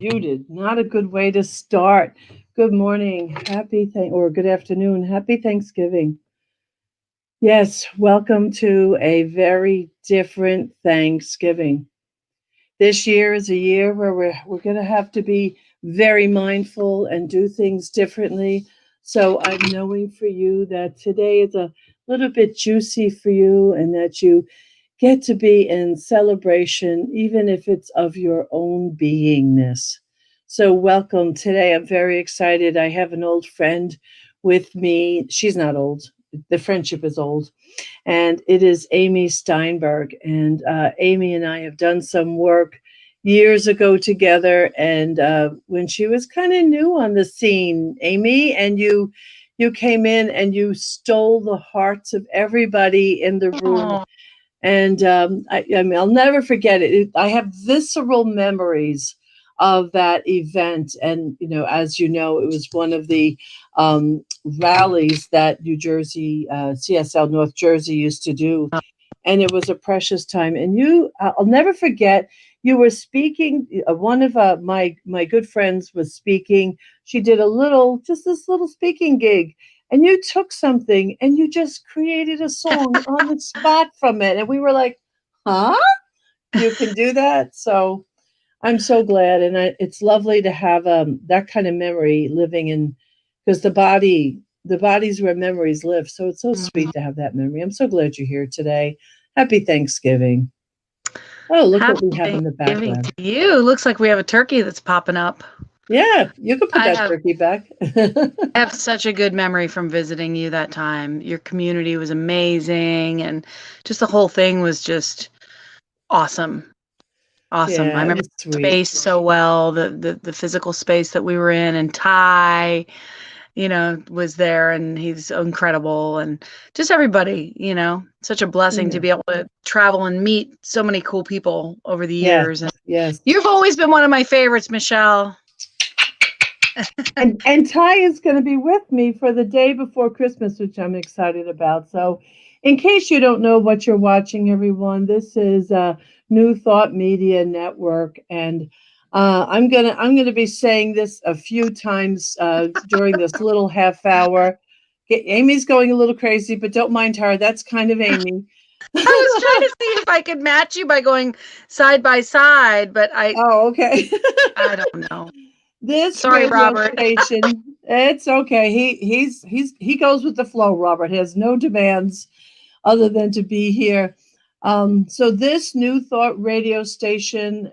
Muted. Not a good way to start. Good morning. Or good afternoon. Happy Thanksgiving. Yes, welcome to a very different Thanksgiving. This year is a year where we're going to have to be very mindful and do things differently. So I'm knowing for you that today is a little bit juicy for you and that you get to be in celebration, even if it's of your own beingness. So, welcome today. I'm very excited. I have an old friend with me. She's not old, the friendship is old, and it is Amy Steinberg. And Amy and I have done some work years ago together. And when she was kind of new on the scene, Amy, and you came in and you stole the hearts of everybody in the room, Oh, and I mean, I'll never forget it. I have visceral memories of that event. And, as you know, it was one of the rallies that New Jersey, CSL North Jersey used to do. And it was a precious time. And I'll never forget, you were speaking. One of my good friends was speaking. She did just this little speaking gig, and you took something and you just created a song on the spot from it, and we were like, "Huh? You can do that?" So I'm so glad, and it's lovely to have that kind of memory living in, because the body's where memories live. So it's so mhm. sweet to have that memory. I'm so glad you're here today. Happy Thanksgiving. Oh, look what Happy we have in the Thanksgiving background. to you. Looks like we have a turkey that's popping up. Yeah, you can put I that have turkey back. I have such a good memory from visiting you that time. Your community was amazing and just the whole thing was just awesome. Awesome. I Yeah, it remember was the sweet. space so well, the physical space that we were in, and Ty, was there, and he's incredible, and just everybody, such a blessing to Yeah. be able to travel and meet so many cool people over the Yeah. years. And Yes. you've always been one of my favorites, Michelle. And Ty is going to be with me for the day before Christmas, which I'm excited about. So, in case you don't know what you're watching, everyone, this is New Thought Media Network, and I'm gonna be saying this a few times during this little half hour. Amy's going a little crazy, but don't mind her. That's kind of Amy. I was trying to see if I could match you by going side by side, but I Oh, okay. I don't know. This Sorry, radio Robert. station, it's okay. He goes with the flow, Robert. He has no demands other than to be here. So this New Thought radio station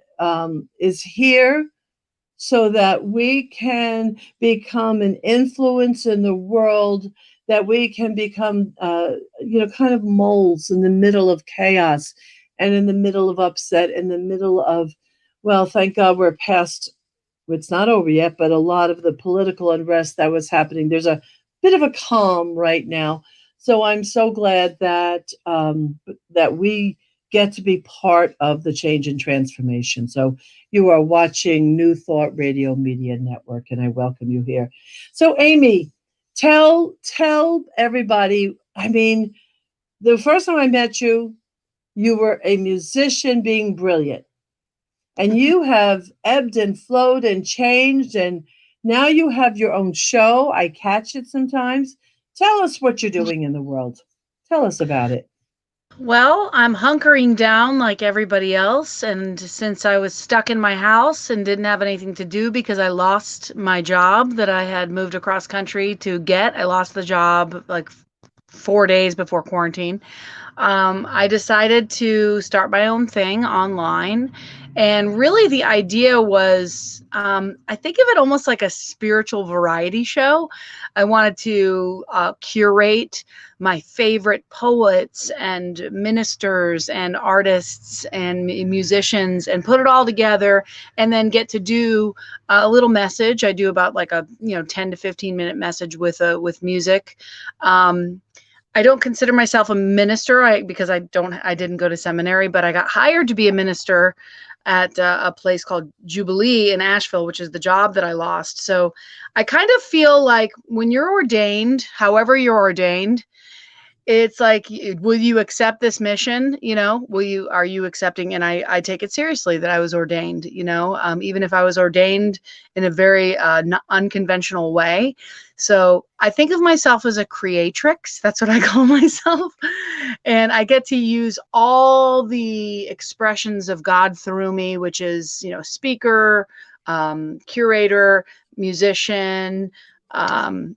is here so that we can become an influence in the world, that we can become, kind of moles in the middle of chaos and in the middle of upset, in the middle of, well, thank God we're past, it's not over yet, but a lot of the political unrest that was happening. There's a bit of a calm right now. So I'm so glad that we get to be part of the change and transformation. So you are watching New Thought Radio Media Network, and I welcome you here. So Amy, tell everybody. I mean, the first time I met you, you were a musician being brilliant, and you have ebbed and flowed and changed, and now you have your own show. I catch it sometimes. Tell us what you're doing in the world. Tell us about it. Well, I'm hunkering down like everybody else. And since I was stuck in my house and didn't have anything to do because I lost my job that I had moved across country to get, I lost the job like 4 days before quarantine. I decided to start my own thing online. And really, the idea was I think of it almost like a spiritual variety show. I wanted to curate my favorite poets and ministers and artists and musicians and put it all together and then get to do a little message. I do about like a 10 to 15 minute message with music. um, I don't consider myself a minister because I didn't go to seminary, but I got hired to be a minister at a place called Jubilee in Asheville, which is the job that I lost. So I kind of feel like when you're ordained, however you're ordained, it's like, will you accept this mission? Are you accepting? And I take it seriously that I was ordained, even if I was ordained in a very unconventional way. So I think of myself as a creatrix. That's what I call myself. And I get to use all the expressions of God through me, which is, speaker, curator, musician, and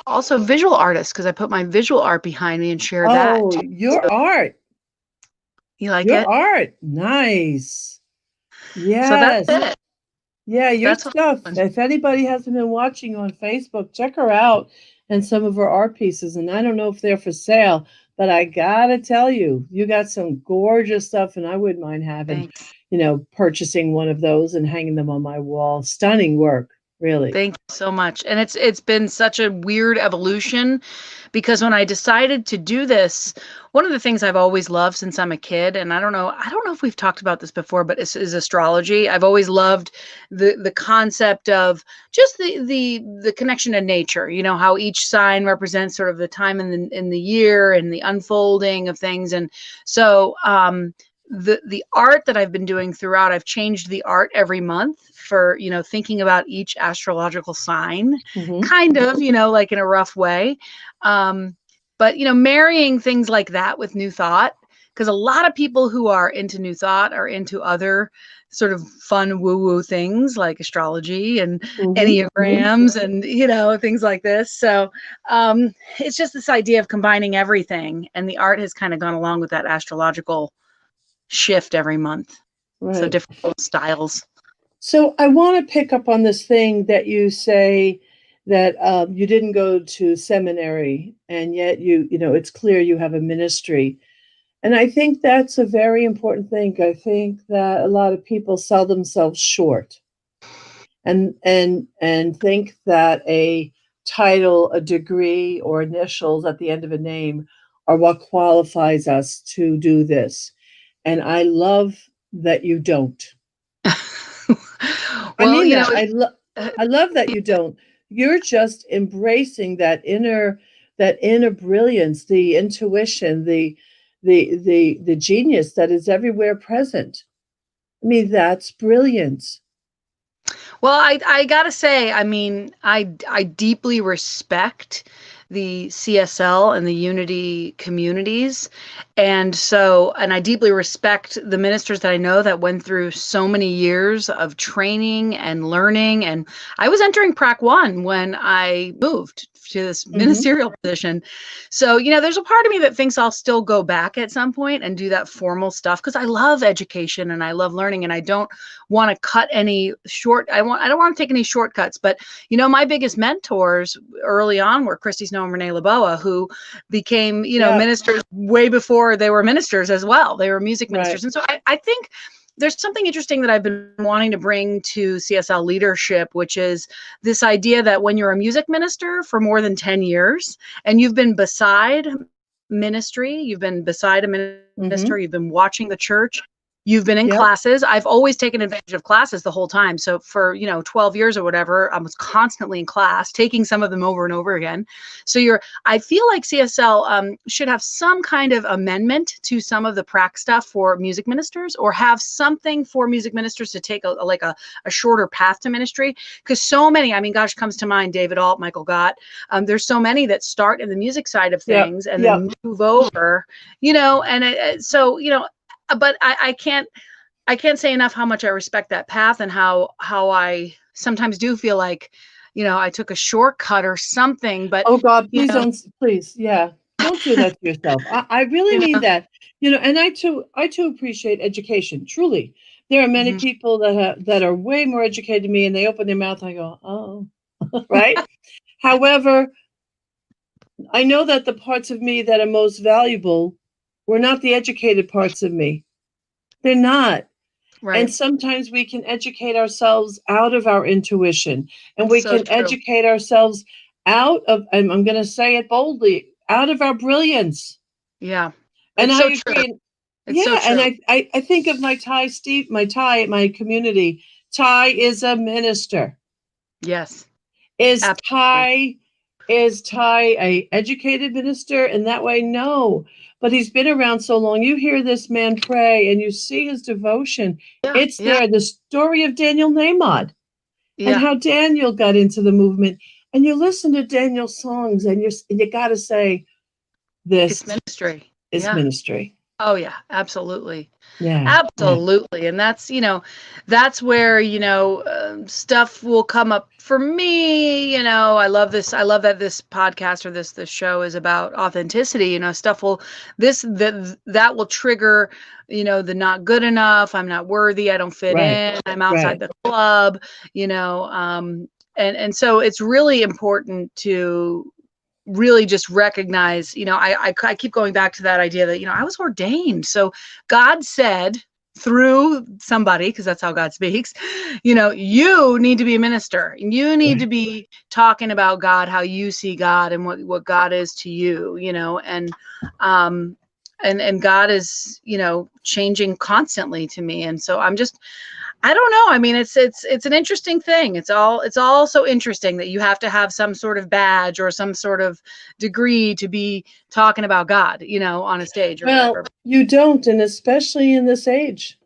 also visual artist, because I put my visual art behind me and share that Oh, too. your So, art. you like Your it? art. Nice. So that's Yes. it. Yeah, your That's what stuff. I'm doing. If anybody hasn't been watching on Facebook, check her out and some of her art pieces. And I don't know if they're for sale, but I gotta tell you, you got some gorgeous stuff, and I wouldn't mind having, Thanks. purchasing one of those and hanging them on my wall. Stunning work, really. Thank you so much. And it's been such a weird evolution, because when I decided to do this, one of the things I've always loved since I'm a kid, and I don't know if we've talked about this before, but is astrology. I've always loved the concept of just the connection to nature, how each sign represents sort of the time in the year and the unfolding of things. And so the art that I've been doing throughout, I've changed the art every month for, thinking about each astrological sign, Hmm. kind of, like in a rough way. But, marrying things like that with New Thought, because a lot of people who are into New Thought are into other sort of fun woo-woo things like astrology and Hmm. enneagrams and, things like this. So it's just this idea of combining everything. And the art has kind of gone along with that astrological shift every month. So Right. different styles. So I want to pick up on this thing that you say that you didn't go to seminary, and yet it's clear you have a ministry. And I think that's a very important thing. I think that a lot of people sell themselves short and think that a title, a degree, or initials at the end of a name are what qualifies us to do this. And I love that you don't. I Well, mean that. uh, I love that you don't. You're just embracing that inner brilliance, the intuition, the genius that is everywhere present. I mean, that's brilliant. well, I gotta say, I mean, I deeply respect the CSL and the Unity communities, and I deeply respect the ministers that I know that went through so many years of training and learning. And I was entering Prac 1 when I moved to this Hmm. ministerial position. So, there's a part of me that thinks I'll still go back at some point and do that formal stuff, because I love education and I love learning, and I don't want to cut any short. I don't want to take any shortcuts. But my biggest mentors early on were Christy Snow and Renee Laboa, who became Yeah, ministers way before they were ministers as well. They were music right. ministers, and so I think there's something interesting that I've been wanting to bring to CSL leadership, which is this idea that when you're a music minister for more than 10 years and you've been beside ministry, you've been beside a minister, Hmm. you've been watching the church, you've been in Yep. classes. I've always taken advantage of classes the whole time. So for, 12 years or whatever, I was constantly in class, taking some of them over and over again. So I feel like CSL should have some kind of amendment to some of the prac stuff for music ministers, or have something for music ministers to take a shorter path to ministry. Because so many, I mean, gosh, comes to mind, David Alt, Michael Gott. There's so many that start in the music side of Yep. things and Yep. then move over, but I can't say enough how much I respect that path, and how I sometimes do feel like, I took a shortcut or something. But Oh God, you please know, don't. Please, yeah, don't do that to yourself. I really you mean know, that. And I too appreciate education. Truly, there are many mhm. people that are way more educated than me, and they open their mouth. I go, oh, right. However, I know that the parts of me that are most valuable were not the educated parts of me. They're not. And Right. sometimes we can educate ourselves out of our intuition, and we So can true. educate ourselves out of, and I'm going to say it boldly, out of our brilliance. Yeah. And It's I so true. agree. And It's so yeah, and true. I think of my Thai at my community. Thai is a minister. Yes. Is Absolutely. Thai Is Ty a educated minister in that way? No, but he's been around so long. You hear this man pray and you see his devotion. Yeah, It's yeah, there. The story of Daniel Nahmod and yeah. how Daniel got into the movement. And you listen to Daniel's songs and you got to say, It's this ministry. is Yeah. ministry. Oh yeah, absolutely. Yeah, yeah, Absolutely. And that's where, stuff will come up for me. I love this. I love that this podcast or this show is about authenticity. Stuff will, that will trigger, the not good enough. I'm not worthy. I don't fit right, in. I'm right. outside the club, and so it's really important to really just recognize, I keep going back to that idea that, I was ordained. So God said through somebody, because that's how God speaks, you need to be a minister and you need Right. to be talking about God, how you see God and what God is to you, um, and God is, changing constantly to me. And so I don't know. I mean, it's an interesting thing. It's all so interesting that you have to have some sort of badge or some sort of degree to be talking about God, on a stage or Well, whatever. you don't, and especially in this age,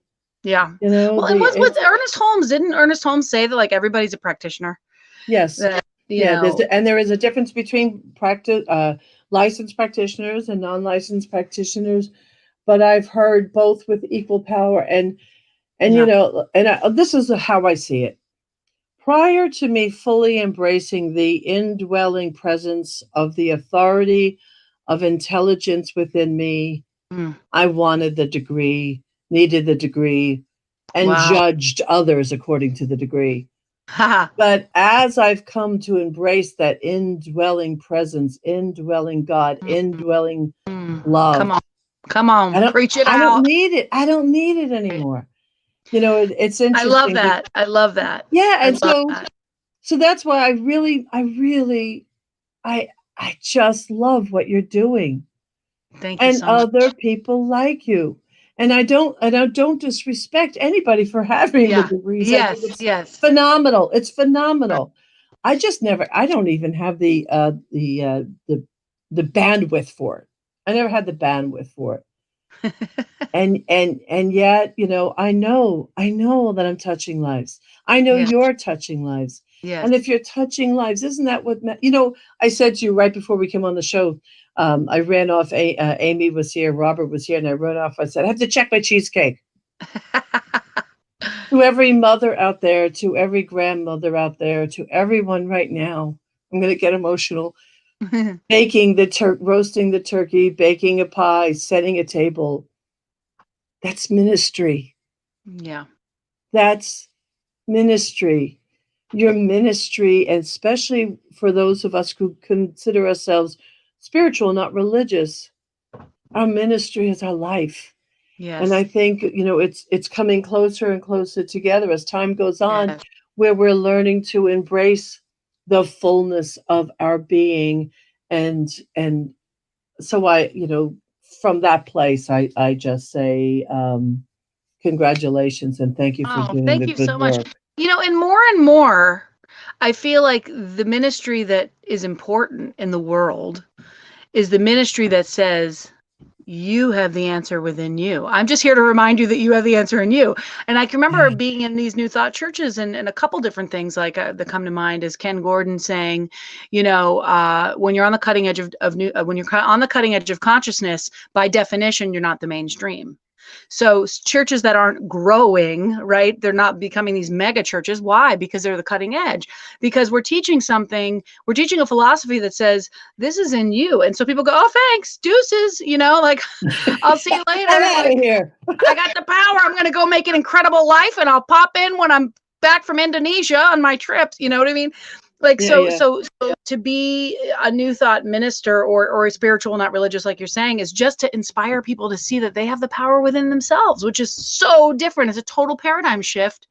Yeah. the Well, and what's with it's Ernest Holmes? Didn't Ernest Holmes say that like everybody's a practitioner? yes, That yeah. There is a difference between licensed practitioners and non-licensed practitioners, but I've heard both with equal power, and yeah. this is how I see it. Prior to me fully embracing the indwelling presence of the authority of intelligence within me, Mm. I wanted the degree, needed the degree, and Wow. judged others according to the degree. Haha. But as I've come to embrace that indwelling presence, indwelling God, Mm, indwelling mm. love, Come on, preach it I don't out. need it. I don't need it anymore. It's I love interesting. that. I love that. Yeah, I and love so that. so that's why I I just love what you're doing. Thank you And so much. other people like you. And I don't disrespect anybody for having the Yeah. degrees. I think Yes. it's Yes. phenomenal. It's phenomenal. I don't even have the bandwidth for it. I never had the bandwidth for it. And yet, I know that I'm touching lives. I know Yeah. you're touching lives. Yes. And if you're touching lives, isn't that what I said to you right before we came on the show? I ran off. Amy was here, Robert was here, and I ran off. I said, I have to check my cheesecake. To every mother out there, to every grandmother out there, to everyone right now, I'm going to get emotional. Baking roasting the turkey, baking a pie, setting a table. That's ministry. Yeah. That's ministry. Your ministry, and especially for those of us who consider ourselves spiritual, not religious, our ministry is our life. And I Yes. think, it's coming closer and closer together as time goes on, Yes. where we're learning to embrace the fullness of our being. And so from that place, I just say, congratulations and thank you for Oh, doing thank the you good so much. work. And more, I feel like the ministry that is important in the world is the ministry that says, you have the answer within you. I'm just here to remind you that you have the answer in you. And I can remember Yeah. being in these New Thought churches and a couple different things like that come to mind is Ken Gordon saying, when you're on the cutting edge of new, when you're on the cutting edge of consciousness, by definition, you're not the mainstream. So churches that aren't growing, right? They're not becoming these mega churches. Why? Because they're the cutting edge. Because we're teaching a philosophy that says this is in you. And so people go, oh, thanks, deuces, like I'll see you I'm later. out of Like here. I got the power. I'm going to go make an incredible life and I'll pop in when I'm back from Indonesia on my trips. You know what I mean? Like, Yeah, so, yeah. so, so to be a New Thought minister or a spiritual, not religious, like you're saying, is just to inspire people to see that they have the power within themselves, which is so different. It's a total paradigm shift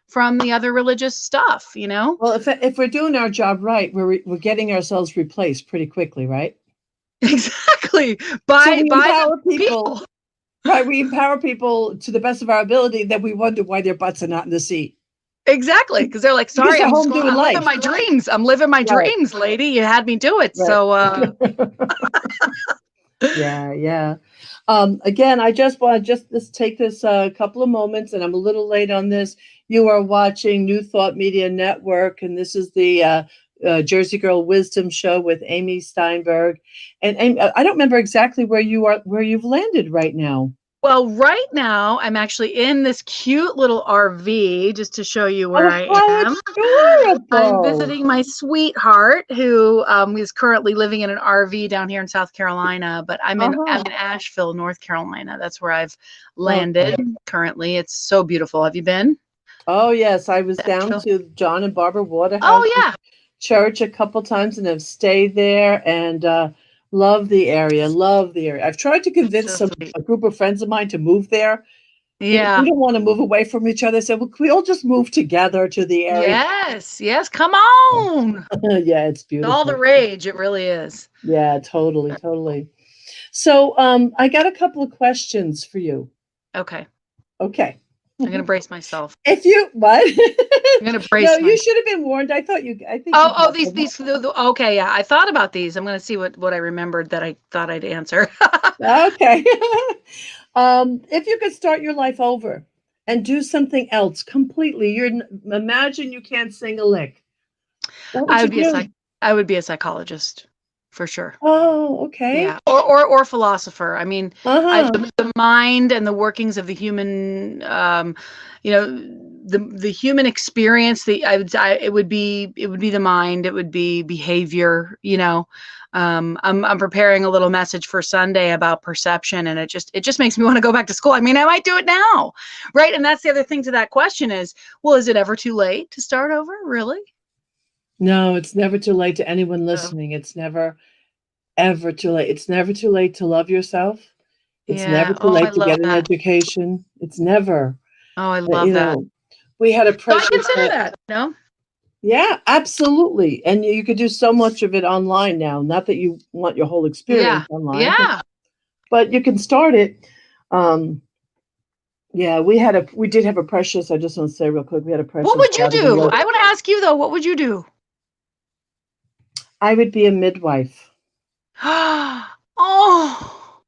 from the other religious stuff, Well, if we're doing our job right, we're getting ourselves replaced pretty quickly, right? Exactly. So By we the empower people, people. right? We empower people to the best of our ability. Then we wonder why their butts are not in the seat. Exactly, because they're like, Because sorry, they're home doing I'm living life. my dreams. I'm living my Right. dreams, lady. You had me do it. Right. So Yeah, yeah. Again, I just want to just take this couple of moments, and I'm a little late on this. You are watching New Thought Media Network, and this is the Jersey Girl Wisdom Show with Amy Steinberg. And Amy, I don't remember exactly where you are, where you've landed right now. well, right now I'm actually in this cute little RV just to show you where Oh, I am. how I'm adorable! visiting my sweetheart who is currently living in an RV down here in South Carolina, but I'm Uh-huh. in Asheville, North Carolina. That's where I've Okay. landed currently. It's so beautiful. Have you been Oh, yes, I was to down Asheville? to John and Barbara Oh Waterhouse's yeah. church a couple times and have stayed there and love the area. Love the area. I've tried to It's convince so some sweet. a group of friends of mine to move there. We Yeah. don't want to move away from each other. So well, can we all just move together to the area? Yes. Yes. Come on. Yeah, it's It's all the beautiful. rage. It really is. Yeah, totally, totally. So I got a couple of questions for you. Okay. Okay. I'm gonna brace myself. If you what? I'm gonna No, brace you my. should have been warned. I think you Oh, got these them. okay, yeah. I thought about these. I'm gonna see what I remembered that I thought I'd answer. Okay. If you could start your life over and do something else completely, imagine you can't sing a lick. What would I you would be a do? psych I would be a psychologist for sure. Oh, Yeah. okay. Or philosopher. I mean, Uh-huh. the mind and the workings of the human you know, the human experience, it would be the mind, it would be behavior, you know. I'm preparing a little message for Sunday about perception, and it just makes me want to go back to school. I mean, I might do it now. Right? And that's the other thing to that question is, well, is it ever too late to start over? Really? No, it's never too late to anyone So, listening. It's never, ever too late. It's never too late to love yourself. It's never yeah. too Oh, I late to love get an that. education. It's never, Oh, I you love that. know, we had a So I precious, consider that, yeah, absolutely. And you could do so much of it online now. Not that you want your whole Yeah. experience online, Yeah. but you can start it. Um, yeah, we did have a precious. I just want to say real quick, we had a What precious would you Saturday. do? I want to ask you though, what would you do? I would be a midwife. Oh,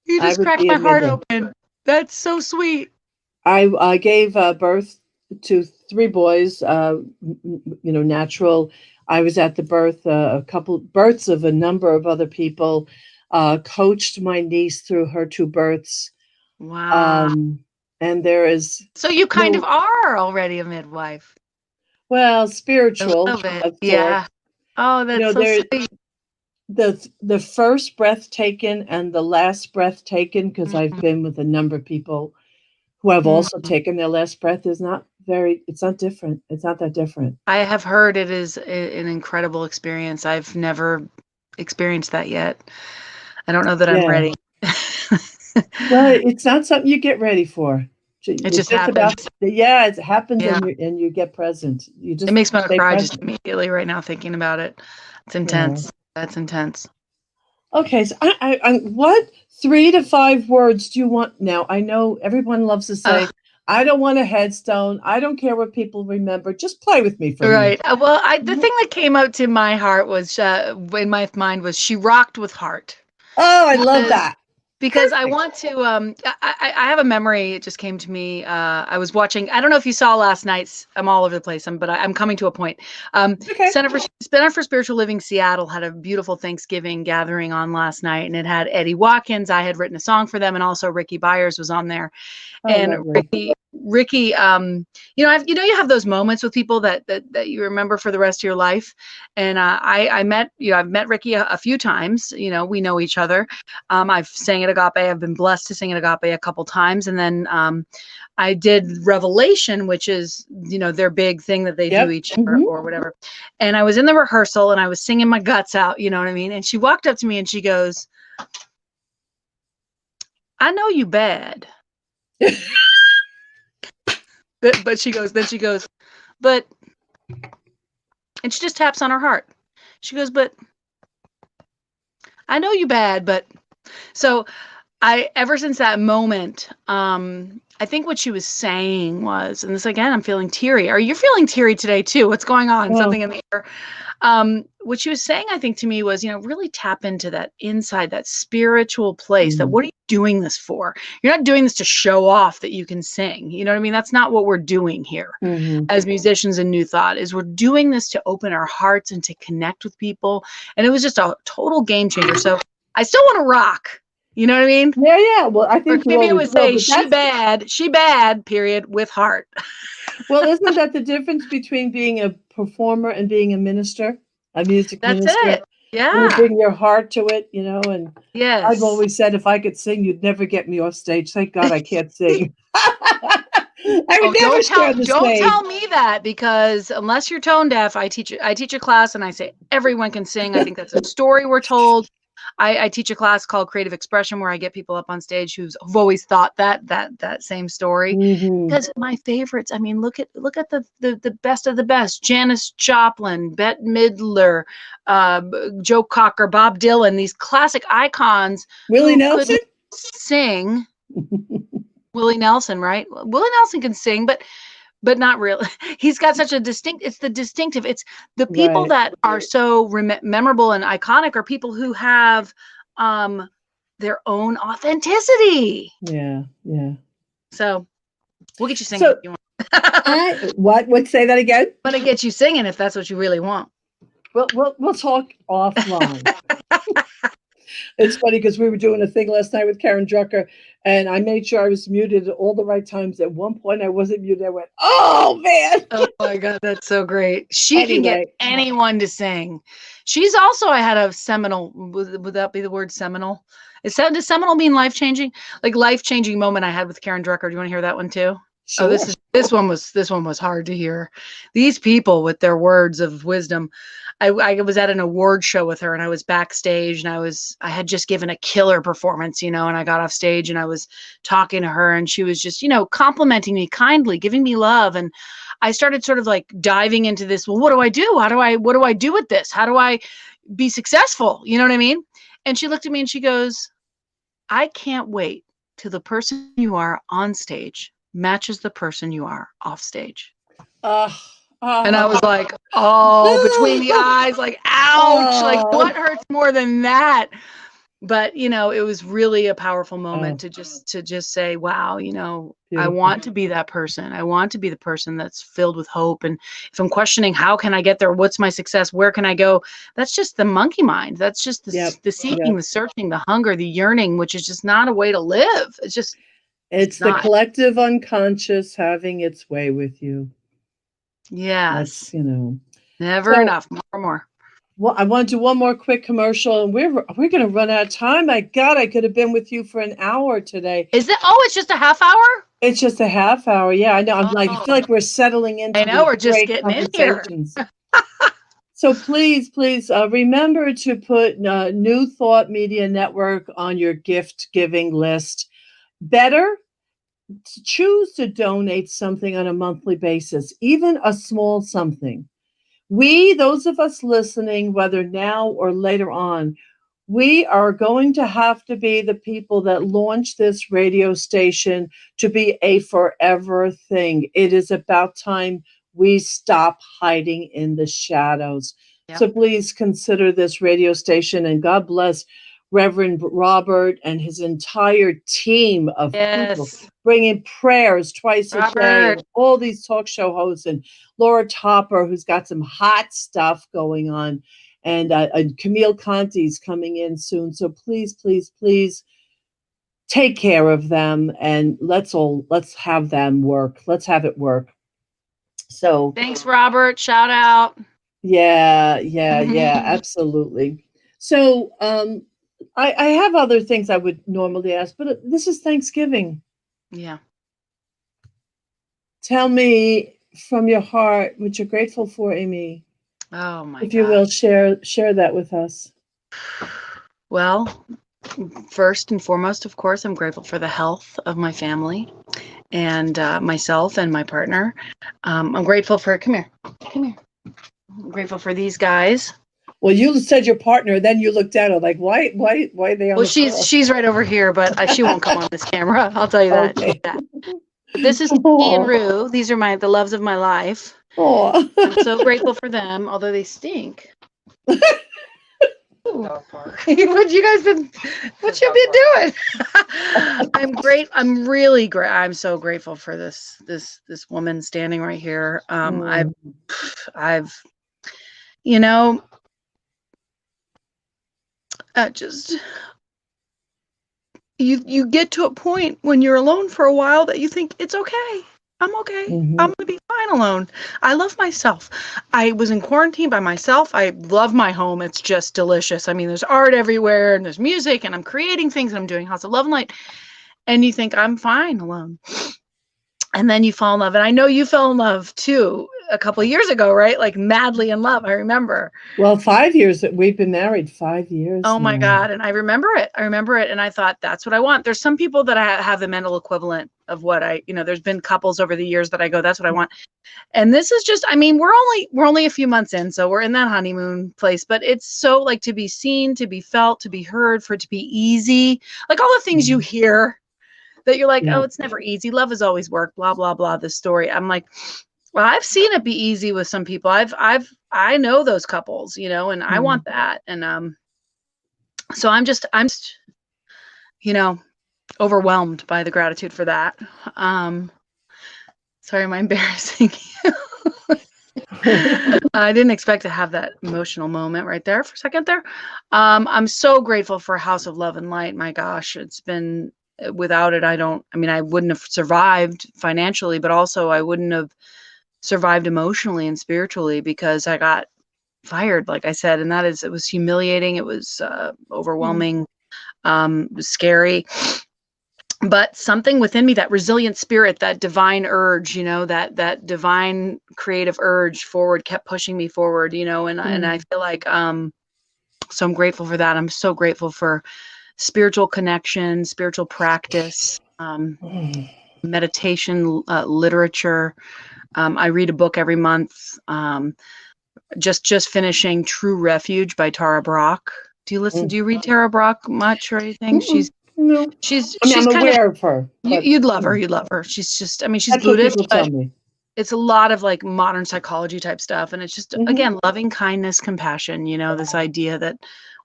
you I just would cracked be a my heart midwife. open. That's so sweet. I gave birth to three boys. Natural. I was at the birth, a couple births of a number of other people. Coached my niece through her two births. Wow. Um, and there is So you kind of no, are already a midwife. well, A spiritual little bit. of sorts. Yeah. Oh, You that's know, so there sweet. the first breath taken and the last breath taken, because I've Mhm. been with a number of people who have also Mhm. taken their last breath, is not very. It's not different. It's not that different. I have heard it is an incredible experience. I've never experienced that yet. I don't know that I'm Yeah. ready. Well, it's not something you get ready for. It It's just just happens. about yeah, it happens Yeah. and you get present. You It just makes me want to stay cry just present. immediately right now thinking about it. It's Yeah. intense. That's intense. Okay, so what 3 to 5 words do you want now? I know everyone loves to say, Ugh, I don't want a headstone. I don't care what people remember. Just play with me for a minute. right. Well, the Mhm. thing that came out to my heart was in my mind was she rocked with heart. Oh, I love Because that. because I Perfect. want to I have a memory, it just came to me. I was watching, I don't know if you saw last night's, I'm all over the place, but I'm coming to a point. Okay. Center for Spiritual Living Seattle had a beautiful Thanksgiving gathering on last night, and it had Eddie Watkins. I had written a song for them, and also Ricky Byers was on there. Oh, And lovely. Ricky, you have those moments with people that you remember for the rest of your life. And I met, I've met Ricky a few times. We know each other. I've sang at Agape. I've been blessed to sing at Agape a couple times, and then I did Revelation, which is their big thing that they do Yep. each year Hmm. or whatever. And I was in the rehearsal, and I was singing my guts out. You know what I mean? And she walked up to me and she goes, "I know you bad." But she goes, but, and she just taps on her heart. She goes, but I know you bad, but so ever since that moment, I think what she was saying was, and this again, I'm feeling teary. Are you feeling teary today too? What's going on? Oh, Something in the air. What she was saying, I think, to me was, really tap into that inside, that spiritual place. That mm, what are you doing this for? You're not doing this to show off that you can sing. You know what I mean? That's not what we're doing here mhm. as musicians in New Thought. Is we're doing this to open our hearts and to connect with people. And it was just a total game changer. So I still want to rock. You know what I mean? Yeah, yeah. Well, I Or think you maybe I always would will, say but that's she bad, period, with heart. well, isn't that the difference between being a performer and being a minister, a music That's minister? it. You Yeah. bring your heart to it, and I've Yes. always said if I could sing, you'd never get me off stage. Thank God I can't sing. I would Oh, never share the don't stage. tell me that, because unless you're tone deaf, I teach a class and I say everyone can sing. I think that's a story we're told. I teach a class called Creative Expression where I get people up on stage who've always thought that same story. Hmm. Because my favorites, I mean, look at the best of the best. Janis Joplin, Bette Midler, uh, Joe Cocker, Bob Dylan, these classic icons Willie who Nelson? couldn't sing. Willie Nelson, right? Willie Nelson can sing, but not really. He's got such a it's the distinctive. It's the people Right. that are so memorable and iconic are people who have um their own authenticity. Yeah, yeah. So we'll get you singing if So you want. I'm I what would say that again? gonna get you singing if that's what you really want. We'll talk offline. It's funny because we were doing a thing last night with Karen Drucker, and I made sure I was muted at all the right times. At one point, I wasn't muted. I went, "Oh man!" Oh my God, that's so great. She can get Anyway, anyone to sing. She's also, I had a seminal, would that be the word seminal? Does seminal mean life changing? Like life changing moment I had with Karen Drucker. Do you want to hear that one too? Oh, sure. this one was hard to hear. These people with their words of wisdom. I was at an award show with her and I was backstage and I had just given a killer performance, and I got off stage and I was talking to her and she was just, complimenting me kindly, giving me love. And I started sort of like diving into this. Well, what do I do? What do I do with this? How do I be successful? You know what I mean? And she looked at me and she goes, I can't wait till the person you are on stage matches the person you are off stage. Uh, And I uh, was like, oh, between the eyes, like, ouch, like oh, what hurts more than that? But, it was really a powerful moment oh, to just say, wow, I beautiful. want to be that person. I want to be the person that's filled with hope. And if I'm questioning, how can I get there? What's my success? Where can I go? That's just the monkey mind. That's just Yep, the seeking, yep. the searching, the hunger, the yearning, which is just not a way to live. It's It's the not. collective unconscious having its way with you. Yes. That's. Never So, enough. More and more. well, I want to do one more quick commercial, and we're going to run out of time. My God, I could have been with you for an hour today. It's just a half hour? It's just a half hour. Yeah, I know. I feel Oh, like we're settling I into know. these We're just great getting in here. conversations. So please, please remember to put New Thought Media Network on your gift giving list. Better to choose to donate something on a monthly basis, even a small something. Those of us listening, whether now or later on, we are going to have to be the people that launch this radio station to be a forever thing. It is about time we stop hiding in the shadows. Yep. So please consider this radio station, and God bless Reverend Robert and his entire team of people Yes. bringing prayers twice a day, Robert. and all these talk show hosts, and Laura Topper, who's got some hot stuff going on, and Camille Conti's coming in soon. So please, please, please take care of them, and let's have them work. Let's have it work. So Thanks, Robert. Shout out. yeah, yeah, yeah, absolutely. So I have other things I would normally ask, but this is Thanksgiving. Yeah. Tell me from your heart what you're grateful for, Amy. Oh my If you will God. share that with us. Well, first and foremost, of course, I'm grateful for the health of my family and myself and my partner. I'm grateful for, come here. I'm grateful for these guys. Well, you said your partner, then you looked down. I'm like, why are they on Well, the floor? she's right over here, but she won't come on this camera. I'll tell you that. Okay. But this is Katie and Oh, Rue. These are the loves of my life. oh. I'm so grateful for them, although they stink. What you guys been? What you been doing? I'm really great. I'm so grateful for this woman standing right here. I've, you know, just you get to a point when you're alone for a while that you think it's okay. I'm okay. Mhm. I'm gonna be fine alone. I love myself. I was in quarantine by myself. I love my home. It's just delicious. I mean, there's art everywhere and there's music and I'm creating things and I'm doing House of Love and Light. And you think I'm fine alone. And then you fall in love. And I know you fell in love too a couple of years ago, right? Like madly in love. I remember. Well, 5 years that we've been married, 5 years Oh my now. God. And I remember it. And I thought, that's what I want. There's some people that have the mental equivalent of what there's been couples over the years that I go, that's what I want. And this is just, I mean, we're only a few months in, so we're in that honeymoon place, but it's so like to be seen, to be felt, to be heard, for it to be easy. Like all the things you hear that you're like, Yeah. oh, it's never easy. Love has always worked, blah, blah, blah, this story. I'm like, well, I've seen it be easy with some people. I know those couples, and I want that. And so I'm just, overwhelmed by the gratitude for that. Sorry, am I embarrassing you? I didn't expect to have that emotional moment right there for a second there. I'm so grateful for House of Love and Light. My gosh, it's been, without it, I wouldn't have survived financially, but also I wouldn't have survived emotionally and spiritually because I got fired, like I said, and it was humiliating. It was overwhelming, it was scary. But something within me, that resilient spirit, that divine urge, that divine creative urge forward kept pushing me forward, and I feel like, so I'm grateful for that. I'm so grateful for spiritual connection, spiritual practice, meditation, literature. I read a book every month. Just finishing True Refuge by Tara Brach. Do you read Tara Brach much or anything? No. She's I'm kind aware of, of her. you'd love her. You'd love her. She's just, she's That's what Buddhist, people but tell me. it's a lot of like modern psychology type stuff. And it's just, again, loving kindness, compassion, this idea that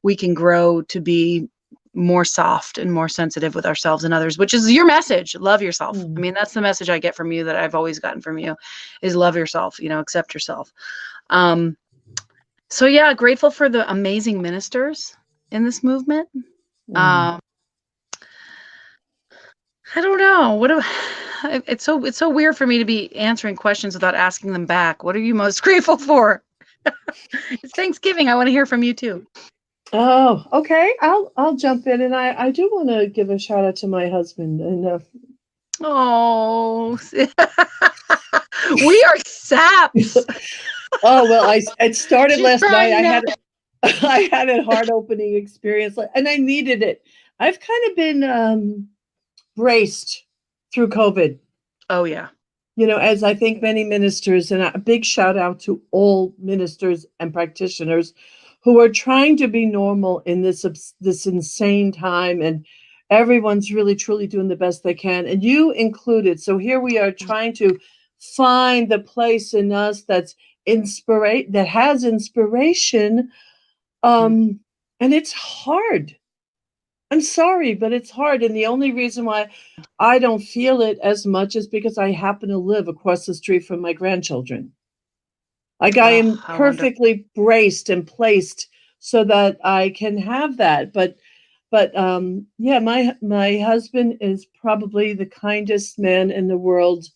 we can grow to be more soft and more sensitive with ourselves and others, which is your message. Love yourself. I mean, that's the message I get from you, that I've always gotten from you, is love yourself, accept yourself. So yeah, grateful for the amazing ministers in this movement. I don't know. It's so weird for me to be answering questions without asking them back. What are you most grateful for? It's Thanksgiving. I want to hear from you too. Oh, okay. I'll jump in, and I do want to give a shout out to my husband. And oh, we are saps. Oh well, it started She's last night. I had a heart opening experience, and I needed it. I've kind of been braced through COVID. Oh yeah. As I think many ministers, and a big shout out to all ministers and practitioners who are trying to be normal in this insane time, and everyone's really truly doing the best they can, and you included. So here we are trying to find the place in us that has inspiration, and it's hard. I'm sorry, but it's hard. And the only reason why I don't feel it as much is because I happen to live across the street from my grandchildren. Like I am perfectly braced and placed so that I can have that. But yeah, my husband is probably the kindest man in the world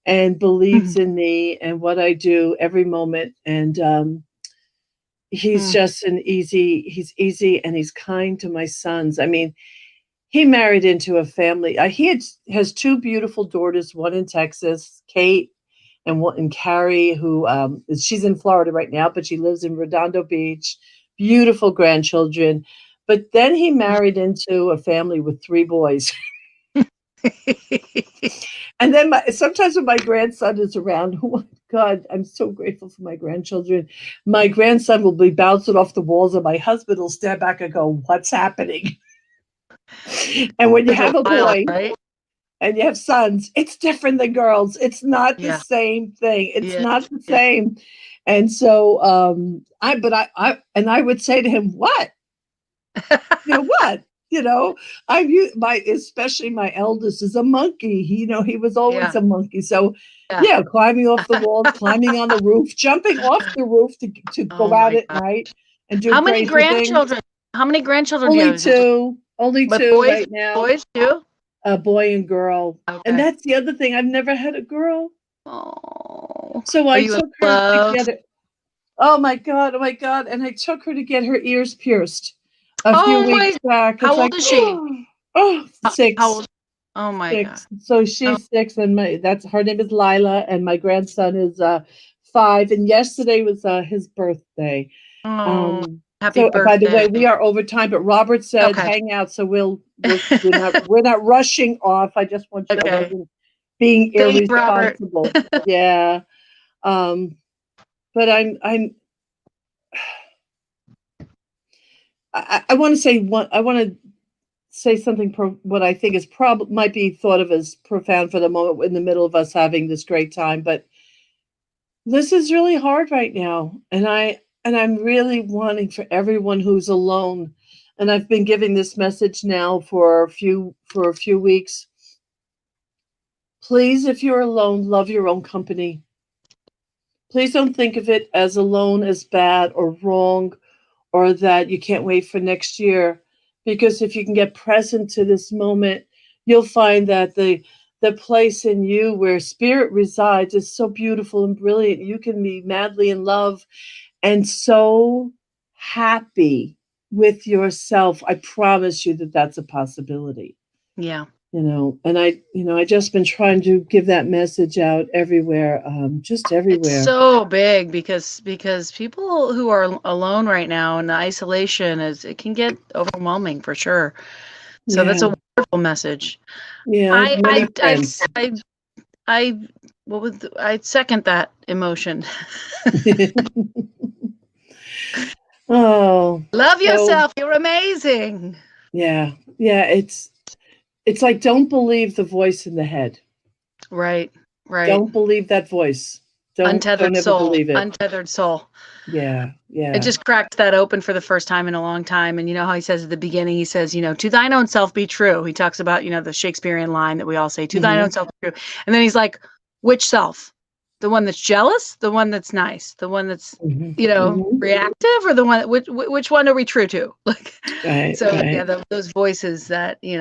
and believes in me and what I do every moment. And he's just he's easy and he's kind to my sons. I mean, he married into a family. He has two beautiful daughters, one in Texas, Kate, and one in Carrie, who she's in Florida right now, but she lives in Redondo Beach. Beautiful grandchildren. But then he married into a family with 3 boys. And then sometimes when my grandson is around, God, I'm so grateful for my grandchildren. My grandson will be bouncing off the walls, and my husband will stand back and go, "What's happening?" And when you It's have a wild, boy right? and you have sons, it's different than girls. It's not the Yeah. same thing. It's Yeah. not the Yeah. same. And so I would say to him, "What? What? You know, my especially my eldest is a monkey. He was always Yeah. a monkey. So Yeah. yeah, climbing off the walls, climbing on the roof, jumping off the roof to go Oh out my at god. night and do How many crazy things. grandchildren? How many grandchildren do you have? Is it just Only but two boys? right now, Boys too? a boy and girl. And Okay. that's the other thing. I've never had a girl. Oh. So Are I you in took her to love? get it. Oh my God. Oh my God. And I took her to get her ears pierced a few Oh my, weeks back. how It's old like, is she? oh, How six. old? Oh my god. 6. So Oh, she's 6, and that's her name is Lila, and my grandson is 5. And yesterday was his birthday. oh, Um, happy so by the way, birthday. we are over time, but Robert said Okay. hang out, so we're not rushing off. I just want you. I Okay. wasn't being Thanks, Robert. irresponsible. Yeah. Um, but I want to say one. I want to say something what I think is might be thought of as profound for the moment in the middle of us having this great time, but this is really hard right now, and I'm really wanting for everyone who's alone, and I've been giving this message now for a few weeks. Please, if you're alone, love your own company. Please don't think of it as alone as bad or wrong or that you can't wait for next year. Because if you can get present to this moment, you'll find that the place in you where spirit resides is so beautiful and brilliant. You can be madly in love and so happy with yourself. I promise you that that's a possibility. Yeah. And I just been trying to give that message out everywhere, just It's everywhere. so big because people who are alone right now and the isolation it can get overwhelming for sure. So that's Yeah, a wonderful message. yeah, I have I many I I friends. I, I I second that emotion. Oh, Love so yourself. You're amazing. yeah, yeah, it's like don't believe the voice in the head. Right. Right. Don't believe that voice. Don't Untethered ever soul. believe it. Untethered soul. Yeah, I yeah. just cracked that open for the first time in a long time. And you know how he says at the beginning, he says, to thine own self be true. He talks about, the Shakespearean line that we all say, to thine own Hmm. self be true. And then he's like, which self? The one that's jealous, the one that's nice, the one that's, Hmm. Hmm. reactive, or the one, which one are we true to? Like, Right, so yeah, right. those voices that, you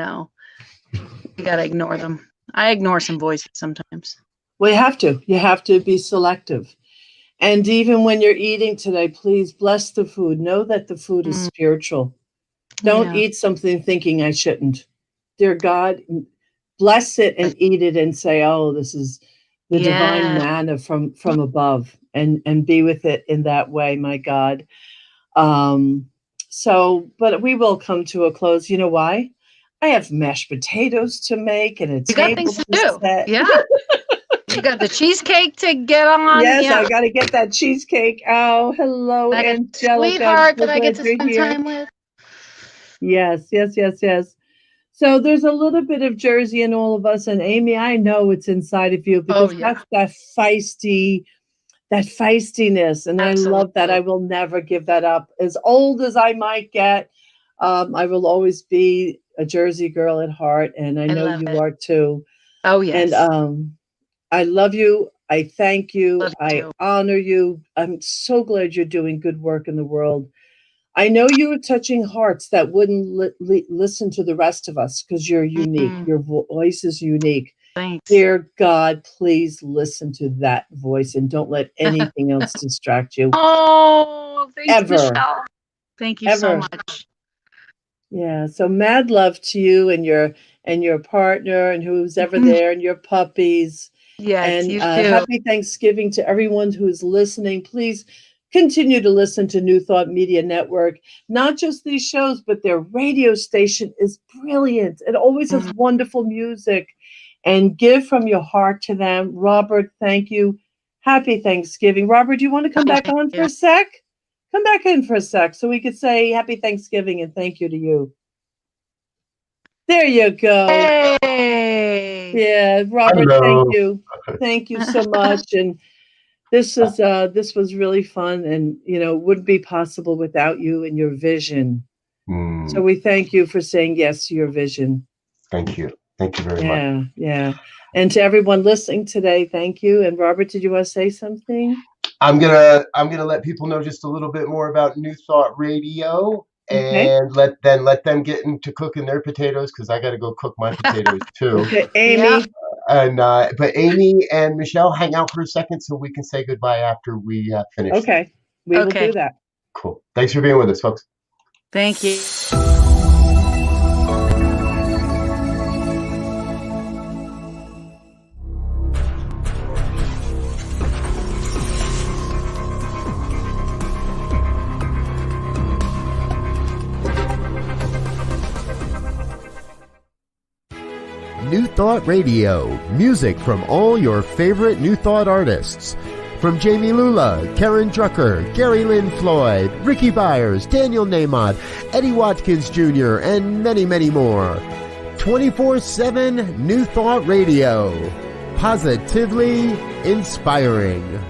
got to ignore them. I ignore some voices sometimes. Well, you have to. You have to be selective. And even when you're eating today, please bless the food. Know that the food is Mm, spiritual. Don't yeah. eat something thinking I shouldn't. Dear God, bless it and eat it and say, "Oh, this is the divine Yeah. manna from above," and be with it in that way, my God. Um, but we will come to a close. You know why? I have mashed potatoes to make and a You got table things to to do. set. Yeah. You got the cheesecake to get on. Yes, Yeah. I got to get that cheesecake. Oh, hello, I got a Angelica. I'm sweetheart so that I get glad to you're spend here. time with. Yes, yes, yes, yes. So there's a little bit of Jersey in all of us, and Amy, I know it's inside of you Oh, because yeah. that's that feistiness, and I love that. Absolutely. I will never give that up. As old as I might get, I will always be a Jersey girl at heart, and I I know love you it. are too. Oh, And yes. I love you. I thank you. Love you I too. honor you. I'm so glad you're doing good work in the world. I know you are touching hearts that wouldn't listen to the rest of us because you're unique. Mm, Your voice is unique. thanks. Dear God, please listen to that voice and don't let anything else distract you. Oh, thanks, Ever, Michelle. Thank you so ever. much. Yeah. So mad love to you and your partner and who's ever Mhm. there and your puppies. Yes, And you too. happy Thanksgiving to everyone who's listening. Please continue to listen to New Thought Media Network. Not just these shows, but their radio station is brilliant. It always has Mm, wonderful music. And give from your heart to them. Robert, thank you. Happy Thanksgiving. Robert, do you want to come back on for a sec? Come back in for a sec so we could say happy Thanksgiving and thank you to you. There you go. Hey. Yeah, Robert, Hello. thank you. Thank you so much. And this was really fun, and wouldn't be possible without you and your vision. So we thank you for saying yes to your vision. Thank you. Thank you very much. Yeah. And to everyone listening today, thank you. And Robert, did you want to say something? I'm gonna let people know just a little bit more about New Thought Radio, and let them get into cooking their potatoes, because I got to go cook my potatoes too. Okay, Amy. Yeah. But Amy and Michelle, hang out for a second so we can say goodbye after we finish. Okay, we will do that. Cool. Thanks for being with us, folks. Thank you. New Thought Radio, music from all your favorite New Thought artists. From Jamie Lula, Karen Drucker, Gary Lynn Floyd, Ricky Byers, Daniel Nahmod, Eddie Watkins Jr., and many, many more. 24/7 New Thought Radio. Positively inspiring.